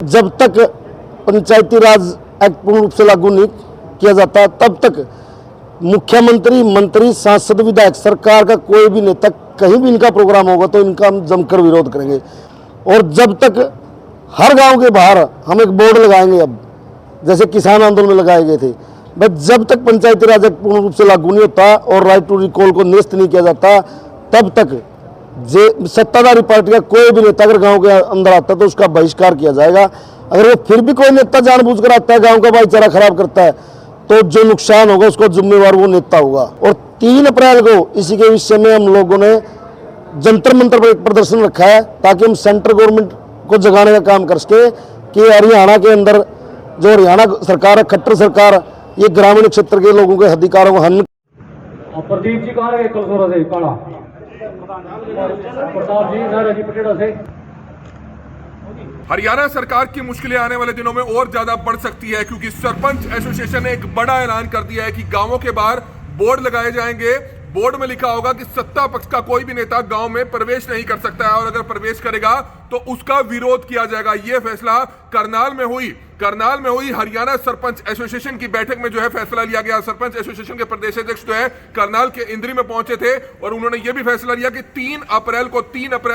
जब तक पंचायती राज एक्ट पूर्ण रूप से लागू नहीं किया जाता तब तक मुख्यमंत्री, मंत्री, सांसद, विधायक, सरकार का कोई भी नेता कहीं भी इनका प्रोग्राम होगा तो इनका हम जमकर विरोध करेंगे। और जब तक हर गांव के बाहर हम एक बोर्ड लगाएंगे, अब जैसे किसान आंदोलन में लगाए गए थे, बस जब तक पंचायती राज एक्ट पूर्ण रूप से लागू नहीं होता और राइट टू रिकॉल को निरस्त नहीं किया जाता तब तक सत्ताधारी पार्टी का कोई भी नेता अगर गांव के अंदर आता है तो उसका बहिष्कार किया जाएगा। अगर वो फिर भी कोई नेता जानबूझकर आता है, गांव का भाईचारा खराब करता है, तो जो नुकसान होगा उसको जिम्मेवार वो नेता होगा। और 3 अप्रैल को इसी के विषय में हम लोगों ने जंतर मंतर पर एक प्रदर्शन रखा है ताकि हम सेंट्रल गवर्नमेंट को जगाने का काम कर सके कि हरियाणा के अंदर जो हरियाणा सरकार है, खट्टर सरकार, ये ग्रामीण क्षेत्र के लोगों के अधिकारों को हनन। प्रदीप जी कहाँ रहे? कलसोरा से काला प्रताप जी ना रही पटेड़ा से। हरियाणा सरकार की मुश्किलें आने वाले दिनों में और ज्यादा बढ़ सकती है क्योंकि सरपंच एसोसिएशन ने एक बड़ा ऐलान कर दिया है कि गांवों के बाहर बोर्ड लगाए जाएंगे। बोर्ड में लिखा होगा कि सत्ता पक्ष का कोई भी नेता गांव में प्रवेश नहीं कर सकता है और अगर प्रवेश करेगा तो उसका विरोध किया जाएगा। यह फैसला करनाल में हुई हरियाणा सरपंच एसोसिएशन की बैठक में जो है फैसला लिया गया। सरपंच एसोसिएशन के प्रदेश अध्यक्ष जो है करनाल के इंद्री में पहुंचे थे और उन्होंने यह भी फैसला लिया कि 3 अप्रैल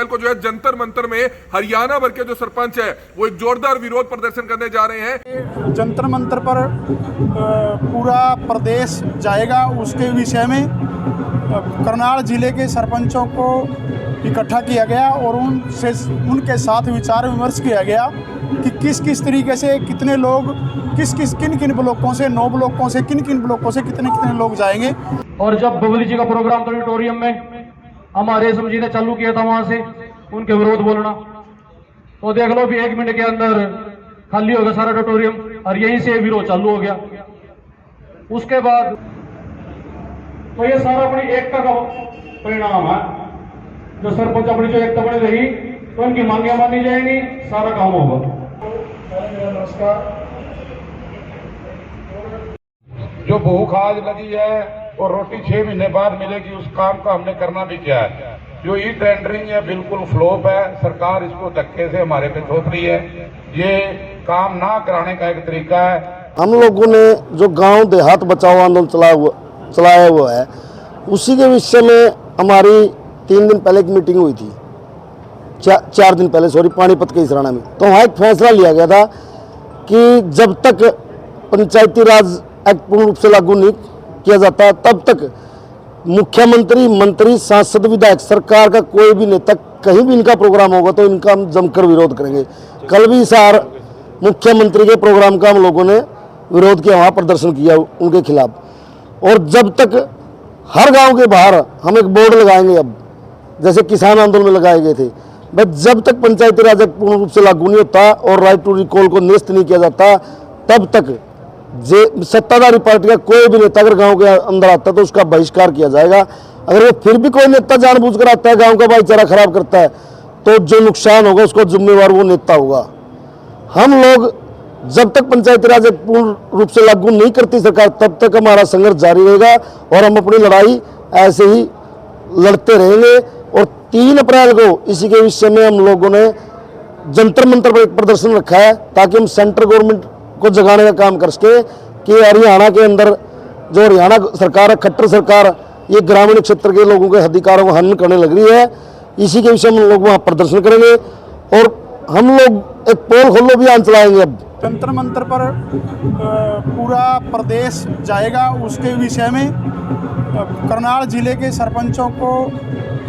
को जो है जंतर मंतर में हरियाणा भर के जो सरपंच है वो एक जोरदार विरोध प्रदर्शन करने जा रहे हैं। जंतर मंतर पर पूरा प्रदेश जाएगा। उसके विषय में करनाल जिले के सरपंचों को इकट्ठा किया गया और उनके साथ विचार विमर्श किया गया कि किस किस तरीके से कितने लोग किन किन ब्लॉकों से 9 ब्लॉकों से किन किन ब्लॉकों से कितने कितने लोग जाएंगे। और जब बबली जी का प्रोग्राम था ऑडिटोरियम में, हमारे रेशम जी ने चालू किया था वहां से उनके विरोध बोलना, तो देख लो भी 1 मिनट के अंदर खाली हो गया सारा ऑडिटोरियम और यहीं से विरोध चालू हो गया। उसके बाद तो ये सारा अपनी एकता का परिणाम है। जो सरपंच अपनी जो एकता बनी रही तो उनकी मांगे मानी जाएंगी, सारा काम होगा। नमस्कार। जो भूख आज लगी है और रोटी 6 महीने बाद मिलेगी, उस काम का हमने करना भी क्या है। जो ई टेंडरिंग है बिल्कुल फ्लॉप है। सरकार इसको धक्के से हमारे पे थोप रही है। ये काम ना कराने का एक तरीका है। हम लोगों ने जो गांव देहात बचाओ आंदोलन चलाया हुआ है, उसी के विषय में हमारी 3 दिन पहले एक मीटिंग हुई थी, 4 दिन पहले, सॉरी, पानीपत के इसराना में। तो वहाँ एक फैसला लिया गया था कि जब तक पंचायती राज एक्ट पूर्ण रूप से लागू नहीं किया जाता तब तक मुख्यमंत्री, मंत्री, सांसद, विधायक, सरकार का कोई भी नेता कहीं भी इनका प्रोग्राम होगा तो इनका हम जमकर विरोध करेंगे। कल भी सार मुख्यमंत्री के प्रोग्राम का हम लोगों ने विरोध किया, वहाँ प्रदर्शन किया उनके खिलाफ। और जब तक हर गांव के बाहर हम एक बोर्ड लगाएंगे, अब जैसे किसान आंदोलन में लगाए गए थे, बस जब तक पंचायती राज एक्ट पूर्ण रूप से लागू नहीं होता और राइट टू रिकॉल को निरस्त नहीं किया जाता तब तक सत्ताधारी पार्टी का कोई भी नेता अगर गांव के अंदर आता है तो उसका बहिष्कार किया जाएगा। अगर वो फिर भी कोई नेता जानबूझकर आता है, गांव का भाईचारा खराब करता है, तो जो नुकसान होगा उसको जिम्मेवार वो नेता होगा। हम लोग जब तक पंचायती राज एक्ट पूर्ण रूप से लागू नहीं करती सरकार तब तक हमारा संघर्ष जारी रहेगा और हम अपनी लड़ाई ऐसे ही लड़ते रहेंगे। और 3 अप्रैल को इसी के विषय में हम लोगों ने जंतर मंतर पर एक प्रदर्शन रखा है ताकि हम सेंट्रल गवर्नमेंट को जगाने का काम कर सके कि हरियाणा के अंदर जो हरियाणा सरकार है, खट्टर सरकार, ये ग्रामीण क्षेत्र के लोगों के अधिकारों को हनन करने लग रही है। इसी के विषय में हम लोग वहाँ प्रदर्शन करेंगे और हम लोग एक पोल खोलो अभियान चलाएंगे। अब जंतर मंतर पर पूरा प्रदेश जाएगा। उसके विषय में करनाल जिले के सरपंचों को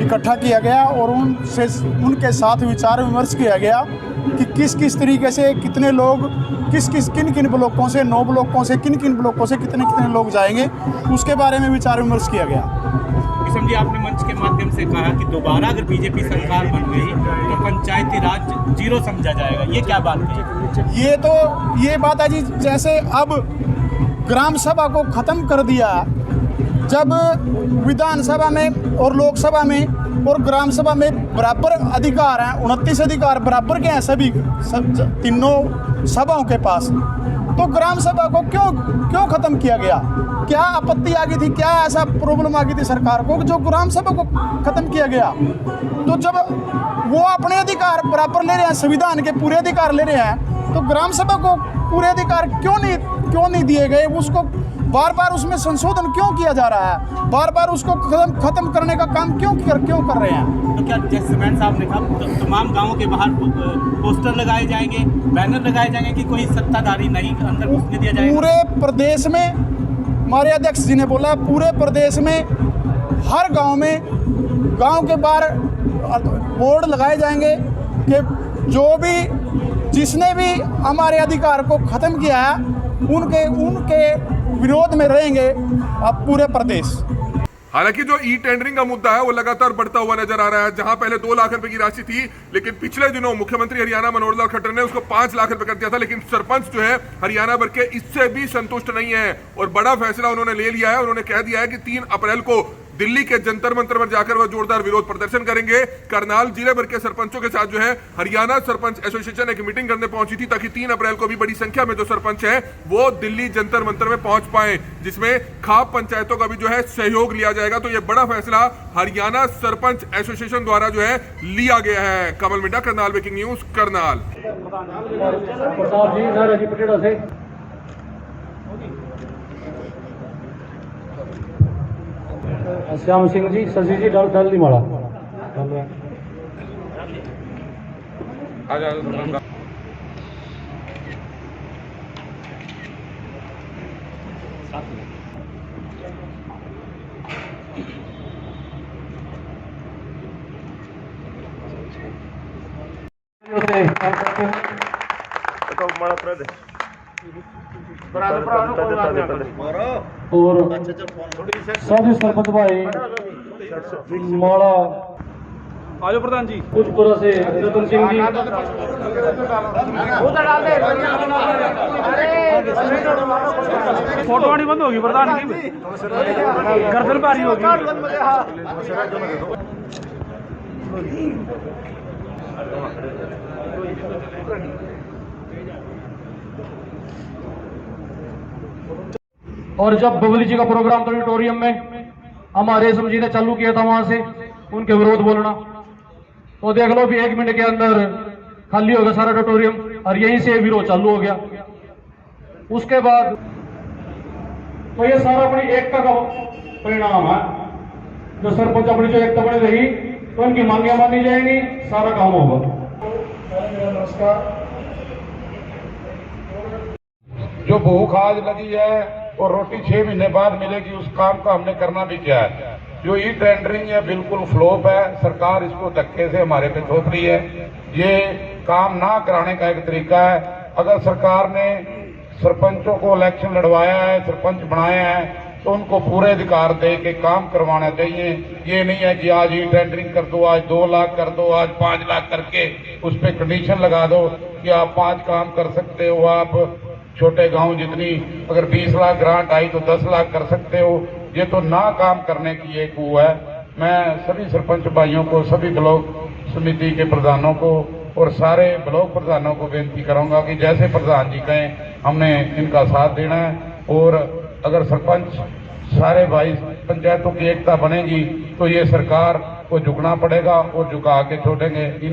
इकट्ठा किया गया और उनके साथ विचार विमर्श किया गया कि किस किस तरीके से कितने लोग किन किन ब्लॉकों से 9 ब्लॉकों से किन किन ब्लॉकों से कितने कितने लोग जाएंगे, उसके बारे में विचार विमर्श किया गया। किशन जी, आपने मंच के माध्यम से कहा कि दोबारा अगर बीजेपी सरकार बन गई तो पंचायती राज 0 समझा जाएगा, ये क्या बात है? ये बात है जी, जैसे अब ग्राम सभा को ख़त्म कर दिया, जब विधानसभा में और लोकसभा में और ग्राम सभा में बराबर अधिकार हैं, 29 अधिकार बराबर के हैं सभी तीनों सभाओं के पास, तो ग्राम सभा को क्यों ख़त्म किया गया? क्या आपत्ति आ गई थी? क्या ऐसा प्रॉब्लम आ गई थी सरकार को जो ग्राम सभा को ख़त्म किया गया? तो जब वो अपने अधिकार बराबर ले रहे हैं, संविधान के पूरे अधिकार ले रहे हैं, तो ग्राम सभा को पूरे अधिकार क्यों नहीं दिए गए? उसको बार बार उसमें संशोधन क्यों किया जा रहा है? बार बार उसको खत्म करने का काम क्यों कर रहे हैं? तो क्या जैसे सीमेंट साहब ने कहा तो तमाम गांवों के बाहर पोस्टर लगाए जाएंगे, बैनर लगाए जाएंगे कि कोई सत्ताधारी नहीं अंदर घुसने दिया जाएगा? पूरे प्रदेश में, हमारे अध्यक्ष जी ने बोला, पूरे प्रदेश में हर गांव में, गांव के बाहर बोर्ड लगाए जाएंगे कि जो भी, जिसने भी हमारे अधिकार को खत्म किया है उनके विरोध में रहेंगे अब पूरे प्रदेश। हालांकि जो ई टेंडरिंग का मुद्दा है वो लगातार बढ़ता हुआ नजर आ रहा है। जहां पहले 2 लाख रुपए की राशि थी, लेकिन पिछले दिनों मुख्यमंत्री हरियाणा मनोहर लाल खट्टर ने उसको 5 लाख रुपए कर दिया था। लेकिन सरपंच जो है हरियाणा भर के इससे भी संतुष्ट नहीं है और बड़ा फैसला उन्होंने ले लिया है। उन्होंने कह दिया है कि 3 अप्रैल को दिल्ली के जंतर मंतर पर जाकर वह जोरदार विरोध प्रदर्शन करेंगे। करनाल जिले भर के सरपंचों के साथ जो है हरियाणा सरपंच एसोसिएशन एक मीटिंग करने पहुंची थी ताकि 3 अप्रैल को भी बड़ी संख्या में जो सरपंच है वो दिल्ली जंतर मंतर में पहुंच पाए, जिसमें खाप पंचायतों का भी जो है सहयोग लिया जाएगा। तो यह बड़ा फैसला हरियाणा सरपंच एसोसिएशन द्वारा जो है लिया गया है। कमल मिड्डा, करनाल ब्रेकिंग न्यूज, करनाल। श्याम सिंह जी, शशि जी, डाल दी माड़ा। और साधु सरपंच भाई माड़ा आजो प्रधान जी कुछपुरा से रतन सिंह जी, फोटो आनी बंद होगी प्रधान की, गर्दन भारी होगी। और जब बबली जी का प्रोग्राम था ऑडिटोरियम में, हमारे रेशम जी ने चालू किया था वहां से उनके विरोध बोलना, तो देख लो भी 1 मिनट के अंदर खाली हो गया सारा ऑडिटोरियम और यहीं से विरोध चालू हो गया। उसके बाद तो ये सारा अपनी एकता का परिणाम है। जो सरपंच अपनी जो एकता बनी रही तो उनकी मांगे मानी जाएंगी, सारा काम होगा। नमस्कार। जो भूख आज लगी है और रोटी 6 महीने बाद मिलेगी, उस काम को हमने करना भी क्या है। जो ई टेंडरिंग है बिल्कुल फ्लॉप है, सरकार इसको धक्के से हमारे पे थोप रही है। ये काम ना कराने का एक तरीका है। अगर सरकार ने सरपंचों को इलेक्शन लड़वाया है, सरपंच बनाया है, तो उनको पूरे अधिकार दे के काम करवाना चाहिए। ये नहीं है कि आज ई टेंडरिंग कर दो, आज 2 लाख कर दो, आज 5 लाख करके उस पर कंडीशन लगा दो कि आप 5 काम कर सकते हो। आप छोटे गांव जितनी अगर 20 लाख ग्रांट आई तो 10 लाख कर सकते हो। ये तो ना काम करने की एक वो है। मैं सभी सरपंच भाइयों को, सभी ब्लॉक समिति के प्रधानों को और सारे ब्लॉक प्रधानों को बेनती करूंगा कि जैसे प्रधान जी कहें हमने इनका साथ देना है। और अगर सरपंच सारे भाई पंचायतों की एकता बनेगी तो ये सरकार को झुकना पड़ेगा और झुका के छोड़ेंगे।